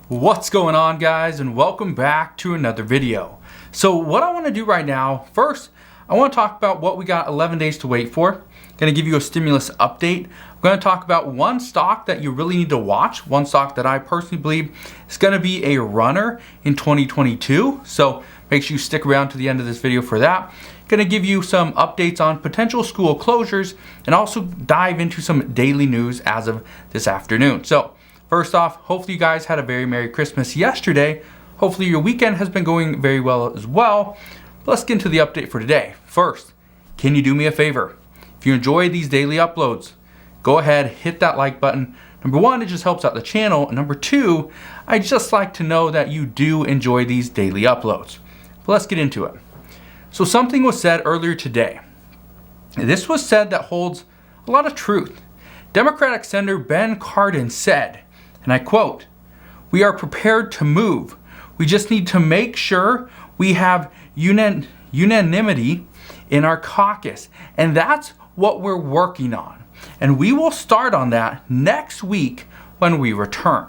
What's going on, guys, and welcome back to another video. So what I want to do right now, first I want to talk about what we got 11 days to wait for. Going to give you a stimulus update. I'm going to talk about one stock that you really need to watch, one stock that I personally believe is going to be a runner in 2022. So make sure you stick around to the end of this video for that. Going to give you some updates on potential school closures and also dive into some daily news as of this afternoon. So first off, hopefully you guys had a very Merry Christmas yesterday. Hopefully your weekend has been going very well as well. But let's get into the update for today. First, can you do me a favor? If you enjoy these daily uploads, go ahead, hit that like button. Number one, it just helps out the channel. And number two, I'd just like to know that you do enjoy these daily uploads. But let's get into it. So something was said earlier today. This was said that holds a lot of truth. Democratic Senator Ben Cardin said, and I quote, "We are prepared to move. We just need to make sure we have unanimity in our caucus. And that's what we're working on. And we will start on that next week when we return."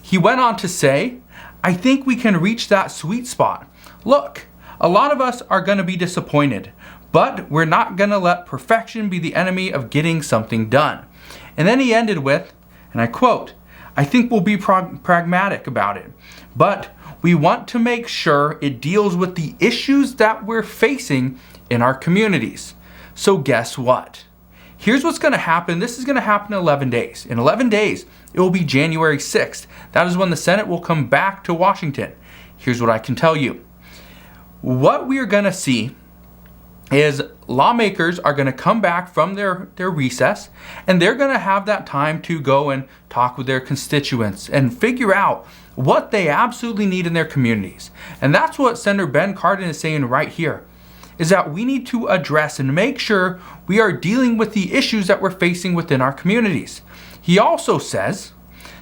He went on to say, "I think we can reach that sweet spot. Look, a lot of us are going to be disappointed, but we're not going to let perfection be the enemy of getting something done." And then he ended with, and I quote, "I think we'll be pragmatic about it, but we want to make sure it deals with the issues that we're facing in our communities. So guess what? Here's what's going to happen. This is going to happen in 11 days. In 11 days, it will be January 6th. That is when the Senate will come back to Washington. Here's what I can tell you. What we are going to see is lawmakers are going to come back from their recess, and they're going to have that time to go and talk with their constituents and figure out what they absolutely need in their communities. And that's what Senator Ben Cardin is saying right here, is that we need to address and make sure we are dealing with the issues that we're facing within our communities. He also says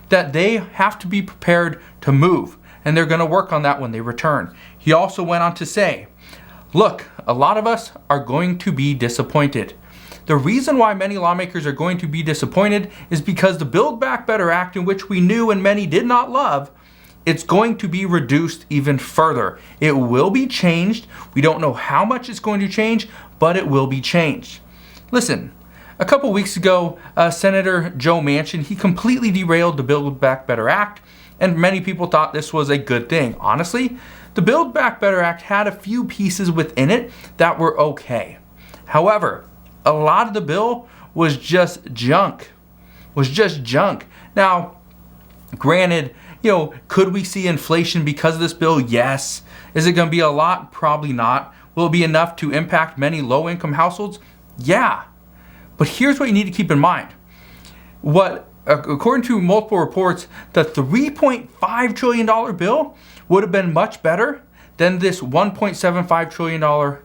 that they have to be prepared to move, and they're going to work on that when they return. He also went on to say, look, a lot of us are going to be disappointed. The reason why many lawmakers are going to be disappointed is because the Build Back Better Act, in which we knew and many did not love, it's going to be reduced even further. It will be changed. We don't know how much it's going to change, but it will be changed. Listen, a couple weeks ago, Senator Joe Manchin, he completely derailed the Build Back Better Act, and many people thought this was a good thing. Honestly, the Build Back Better Act had a few pieces within it that were okay. However, a lot of the bill was just junk. Now, granted, could we see inflation because of this bill? Yes. Is it going to be a lot? Probably not. Will it be enough to impact many low-income households? Yeah. But here's what you need to keep in mind. According to multiple reports, the $3.5 trillion bill would have been much better than this $1.75 trillion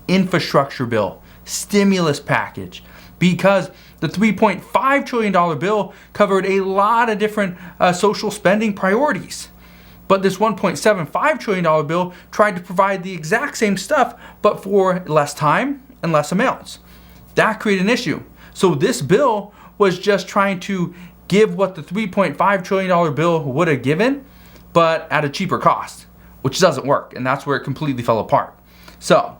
infrastructure bill, stimulus package, because the $3.5 trillion bill covered a lot of different social spending priorities. But this $1.75 trillion bill tried to provide the exact same stuff, but for less time and less amounts. That created an issue. So this bill was just trying to give what the $3.5 trillion bill would have given, but at a cheaper cost, which doesn't work. And that's where it completely fell apart. So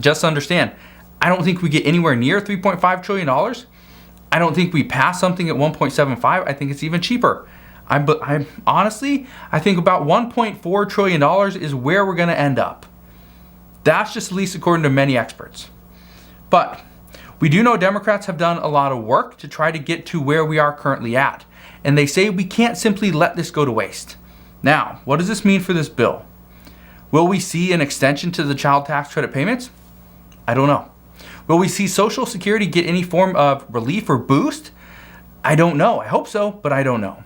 just understand, I don't think we get anywhere near $3.5 trillion. I don't think we pass something at 1.75. I think it's even cheaper. I honestly think about $1.4 trillion is where we're going to end up. That's just at least according to many experts. But we do know Democrats have done a lot of work to try to get to where we are currently at. And they say we can't simply let this go to waste. Now, what does this mean for this bill? Will we see an extension to the child tax credit payments? I don't know. Will we see Social Security get any form of relief or boost? I don't know. I hope so, but I don't know.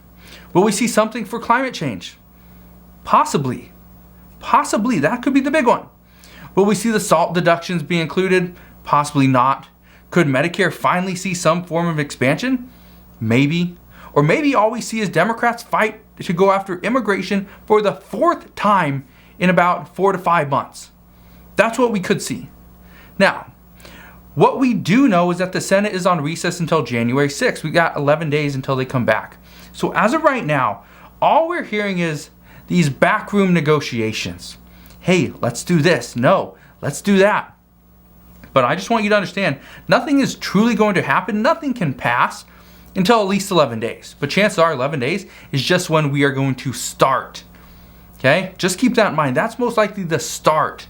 Will we see something for climate change? Possibly. Possibly. That could be the big one. Will we see the SALT deductions be included? Possibly not. Could Medicare finally see some form of expansion? Maybe. Or maybe all we see is Democrats fight to go after immigration for the fourth time in about 4 to 5 months. That's what we could see. Now, what we do know is that the Senate is on recess until January 6th. We got 11 days until they come back. So as of right now, all we're hearing is these backroom negotiations. Hey, let's do this. No, let's do that. But I just want you to understand, nothing is truly going to happen. Nothing can pass until at least 11 days. But chances are 11 days is just when we are going to start. Okay? Just keep that in mind. That's most likely the start.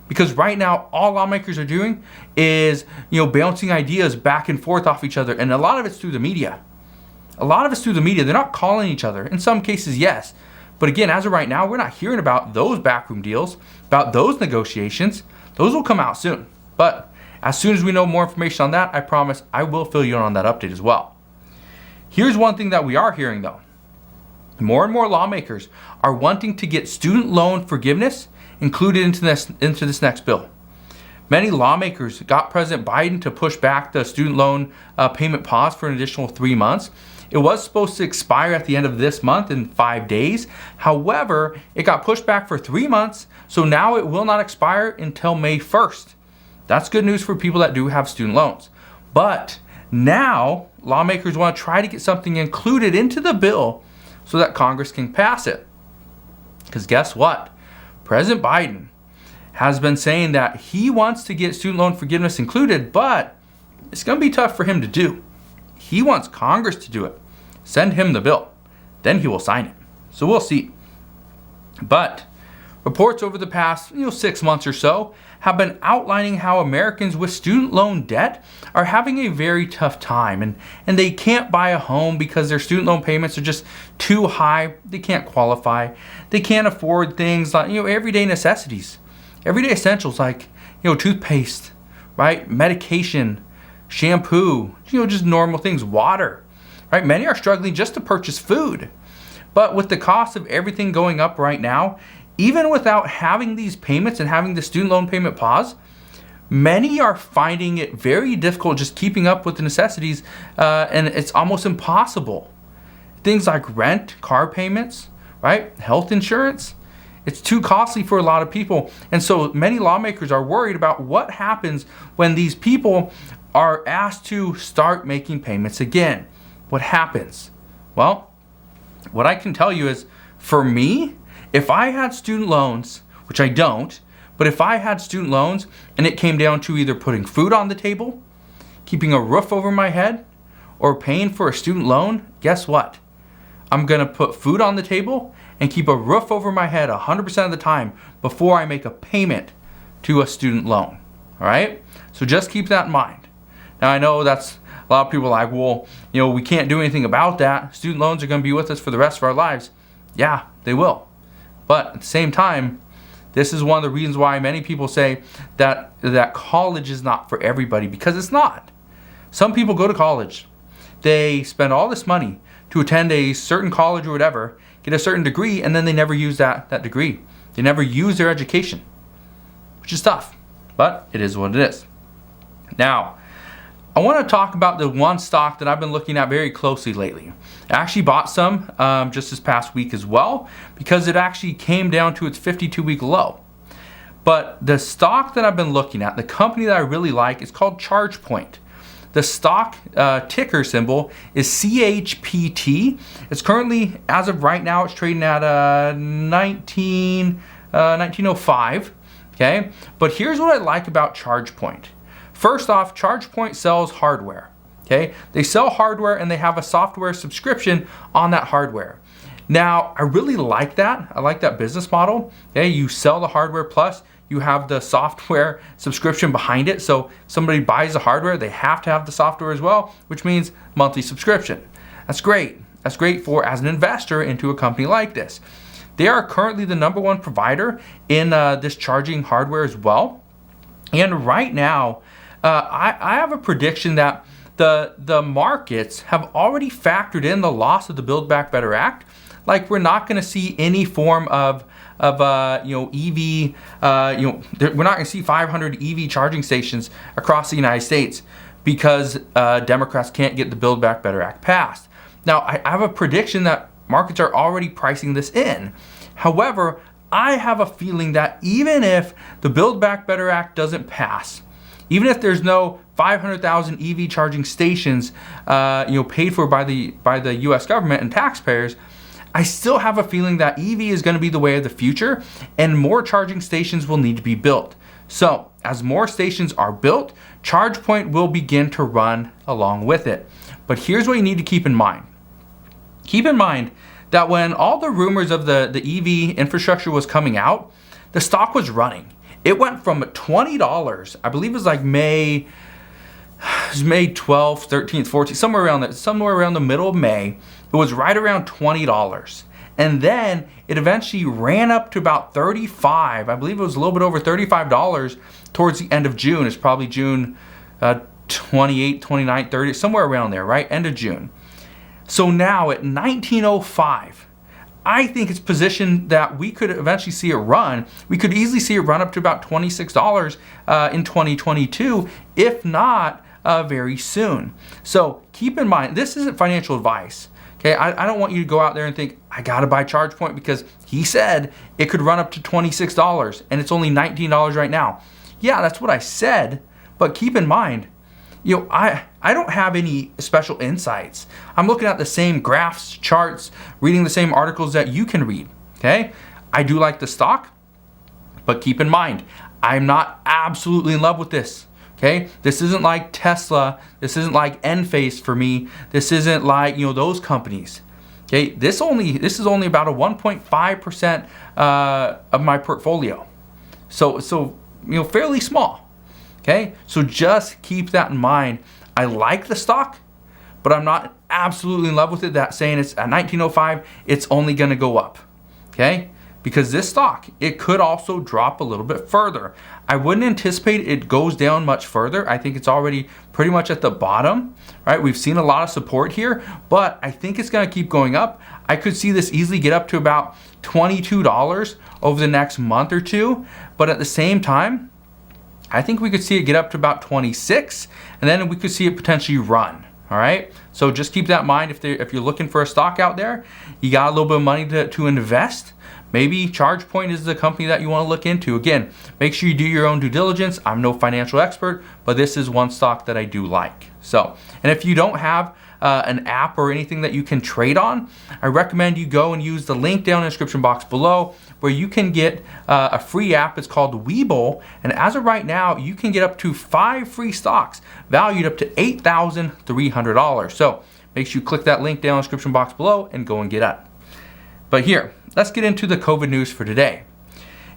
Because right now, all lawmakers are doing is, bouncing ideas back and forth off each other. And a lot of it's through the media. They're not calling each other. In some cases, yes. But again, as of right now, we're not hearing about those backroom deals, about those negotiations. Those will come out soon. But as soon as we know more information on that, I promise I will fill you in on that update as well. Here's one thing that we are hearing though. More and more lawmakers are wanting to get student loan forgiveness included into this next bill. Many lawmakers got President Biden to push back the student loan payment pause for an additional 3 months. It was supposed to expire at the end of this month in 5 days. However, it got pushed back for 3 months, so now it will not expire until May 1st. That's good news for people that do have student loans. But now lawmakers want to try to get something included into the bill so that Congress can pass it. Because guess what? President Biden has been saying that he wants to get student loan forgiveness included, but it's going to be tough for him to do. He wants Congress to do it. Send him the bill. Then he will sign it. So we'll see. But reports over the past 6 months or so have been outlining how Americans with student loan debt are having a very tough time, and they can't buy a home because their student loan payments are just too high. They can't qualify. They can't afford things like everyday necessities, everyday essentials like toothpaste, right? Medication, shampoo, just normal things, water, right? Many are struggling just to purchase food. But with the cost of everything going up right now, even without having these payments and having the student loan payment pause, many are finding it very difficult just keeping up with the necessities, and it's almost impossible. Things like rent, car payments, right? Health insurance, it's too costly for a lot of people. And so many lawmakers are worried about what happens when these people are asked to start making payments again. What happens? Well, what I can tell you is, for me, if I had student loans, which I don't, but if I had student loans and it came down to either putting food on the table, keeping a roof over my head, or paying for a student loan, guess what? I'm going to put food on the table and keep a roof over my head 100% of the time before I make a payment to a student loan. All right? So just keep that in mind. Now, I know that's a lot of people are like, well, we can't do anything about that. Student loans are going to be with us for the rest of our lives. Yeah, they will. But at the same time, this is one of the reasons why many people say that college is not for everybody, because it's not. Some people go to college. They spend all this money to attend a certain college or whatever, get a certain degree, and then they never use that degree. They never use their education, which is tough, but it is what it is. Now, I want to talk about the one stock that I've been looking at very closely lately. I actually bought some just this past week as well, because it actually came down to its 52-week low. But the stock that I've been looking at, the company that I really like, is called ChargePoint. The stock ticker symbol is CHPT. It's currently, as of right now, it's trading at 1905. Okay, but here's what I like about ChargePoint. First off, ChargePoint sells hardware. Okay, they sell hardware and they have a software subscription on that hardware. Now, I really like that. I like that business model. Okay, you sell the hardware plus you have the software subscription behind it. So somebody buys the hardware, they have to have the software as well, which means monthly subscription. That's great. That's great for as an investor into a company like this. They are currently the #1 provider in this charging hardware as well. And right now, I have a prediction that the markets have already factored in the loss of the Build Back Better Act. Like, we're not going to see any form of EV. We're not going to see 500 EV charging stations across the United States because Democrats can't get the Build Back Better Act passed. Now, I have a prediction that markets are already pricing this in. However, I have a feeling that even if the Build Back Better Act doesn't pass, even if there's no 500,000 EV charging stations, paid for by the U.S. government and taxpayers, I still have a feeling that EV is going to be the way of the future and more charging stations will need to be built. So as more stations are built, ChargePoint will begin to run along with it. But here's what you need to keep in mind. Keep in mind that when all the rumors of the EV infrastructure was coming out, the stock was running. It went from $20, I believe it was like May 12th, 13th, 14th, somewhere around the middle of May. It was right around $20. And then it eventually ran up to about $35. I believe it was a little bit over $35 towards the end of June. It's probably June 28, 29, 30, somewhere around there, right? End of June. So now at 1905, I think it's positioned that we could eventually see it run. We could easily see it run up to about $26 in 2022, if not very soon. So keep in mind, this isn't financial advice. Okay, I don't want you to go out there and think, I gotta buy ChargePoint because he said it could run up to $26 and it's only $19 right now. Yeah, that's what I said, but keep in mind, I don't have any special insights. I'm looking at the same graphs, charts, reading the same articles that you can read, okay? I do like the stock, but keep in mind, I'm not absolutely in love with this. Okay, this isn't like Tesla. This isn't like Enphase for me. This isn't like those companies. Okay, this is only about a 1.5% of my portfolio. So fairly small. Okay, so just keep that in mind. I like the stock, but I'm not absolutely in love with it. That saying it's at 1905, it's only going to go up. Okay. Because this stock, it could also drop a little bit further. I wouldn't anticipate it goes down much further. I think it's already pretty much at the bottom, right? We've seen a lot of support here, but I think it's gonna keep going up. I could see this easily get up to about $22 over the next month or two, but at the same time, I think we could see it get up to about 26, and then we could see it potentially run. All right, so just keep that in mind. If you're looking for a stock out there, you got a little bit of money to invest. Maybe ChargePoint is the company that you want to look into. Again, make sure you do your own due diligence. I'm no financial expert, but this is one stock that I do like. So, and if you don't have an app or anything that you can trade on, I recommend you go and use the link down in the description box below where you can get a free app. It's called Webull, and as of right now, you can get up to 5 free stocks valued up to $8,300. So make sure you click that link down in the description box below and go and get it. But here, let's get into the COVID news for today.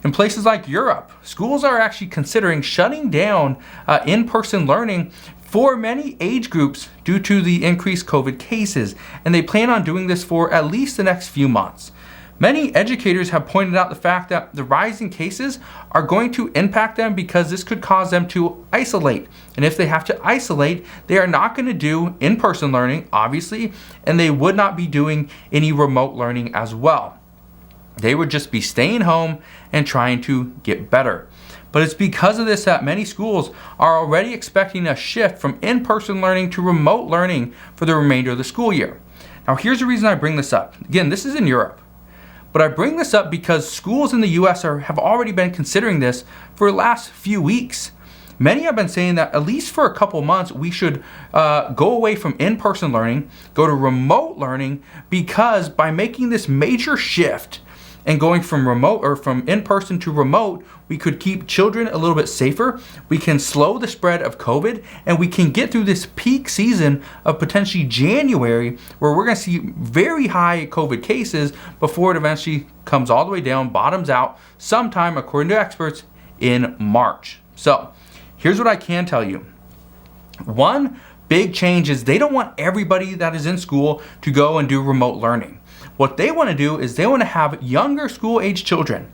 In places like Europe, schools are actually considering shutting down in-person learning for many age groups due to the increased COVID cases, and they plan on doing this for at least the next few months. Many educators have pointed out the fact that the rising cases are going to impact them because this could cause them to isolate. And if they have to isolate, they are not going to do in-person learning, obviously, and they would not be doing any remote learning as well. They would just be staying home and trying to get better. But it's because of this that many schools are already expecting a shift from in-person learning to remote learning for the remainder of the school year. Now, here's the reason I bring this up. Again, this is in Europe. But I bring this up because schools in the US have already been considering this for the last few weeks. Many have been saying that at least for a couple months, we should go away from in-person learning, go to remote learning, because by making this major shift and going from remote or from in-person to remote, we could keep children a little bit safer. We can slow the spread of COVID, and we can get through this peak season of potentially January where we're going to see very high COVID cases before it eventually comes all the way down, bottoms out sometime, according to experts, in March. So here's what I can tell you. One big change is they don't want everybody that is in school to go and do remote learning. What they want to do is they want to have younger school age children.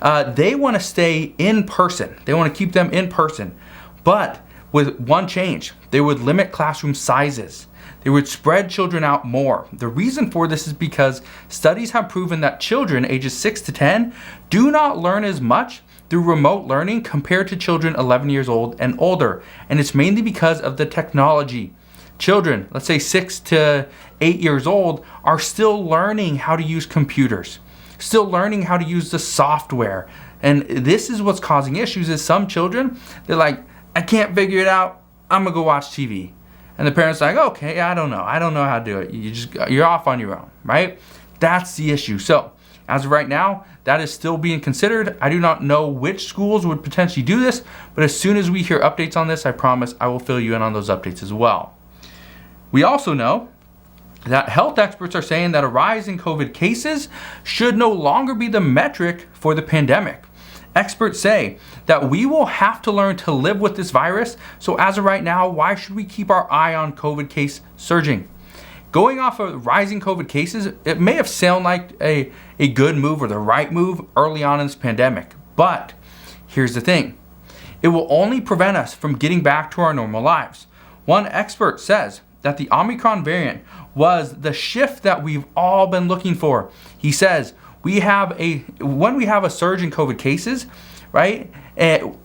They want to stay in person. They want to keep them in person. But with one change, they would limit classroom sizes. They would spread children out more. The reason for this is because studies have proven that children ages 6 to 10 do not learn as much through remote learning compared to children 11 years old and older. And it's mainly because of the technology. Children, let's say 6 to 8 years old, are still learning how to use computers, still learning how to use the software. And this is what's causing issues is some children, they're like, I can't figure it out, I'm gonna go watch TV. And the parents are like, okay, I don't know how to do it. You're off on your own, right? That's the issue. So as of right now, that is still being considered. I do not know which schools would potentially do this, but as soon as we hear updates on this, I promise I will fill you in on those updates as well. We also know that health experts are saying that a rise in COVID cases should no longer be the metric for the pandemic. Experts say that we will have to learn to live with this virus, so as of right now, why should we keep our eye on COVID case surging? Going off of rising COVID cases, it may have sounded like a good move or the right move early on in this pandemic, but here's the thing. It will only prevent us from getting back to our normal lives. One expert says that the Omicron variant was the shift that we've all been looking for. He says, when we have a surge in COVID cases, right,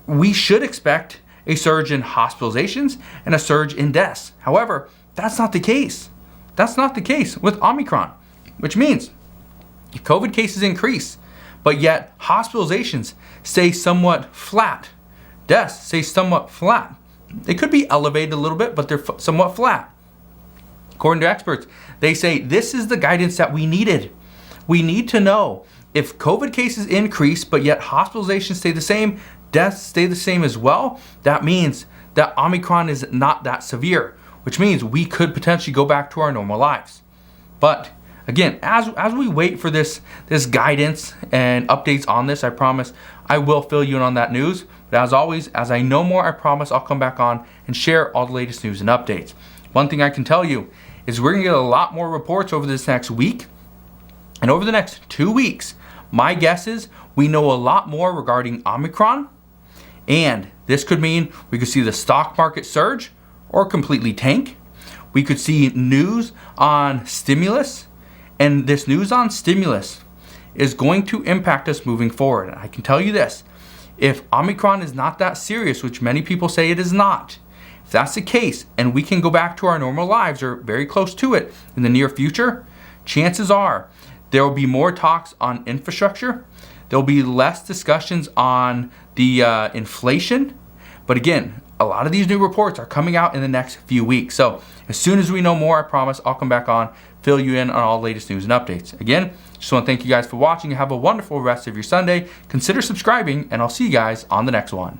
we should expect a surge in hospitalizations and a surge in deaths. However, that's not the case. That's not the case with Omicron, which means if COVID cases increase, but yet hospitalizations stay somewhat flat, deaths stay somewhat flat. They could be elevated a little bit, but they're somewhat flat. According to experts, they say this is the guidance that we needed. We need to know if COVID cases increase, but yet hospitalizations stay the same, deaths stay the same as well. That means that Omicron is not that severe, which means we could potentially go back to our normal lives. But again, as we wait for this guidance and updates on this, I promise I will fill you in on that news. But as always, as I know more, I promise I'll come back on and share all the latest news and updates. One thing I can tell you is we're gonna get a lot more reports over this next week. And over the next 2 weeks, my guess is we know a lot more regarding Omicron. And this could mean we could see the stock market surge or completely tank. We could see news on stimulus. And this news on stimulus is going to impact us moving forward. And I can tell you this, if Omicron is not that serious, which many people say it is not, if that's the case and we can go back to our normal lives or very close to it in the near future, chances are there will be more talks on infrastructure. There will be less discussions on the inflation. But again, a lot of these new reports are coming out in the next few weeks. So as soon as we know more, I promise I'll come back on, fill you in on all the latest news and updates. Again, just want to thank you guys for watching. Have a wonderful rest of your Sunday. Consider subscribing, and I'll see you guys on the next one.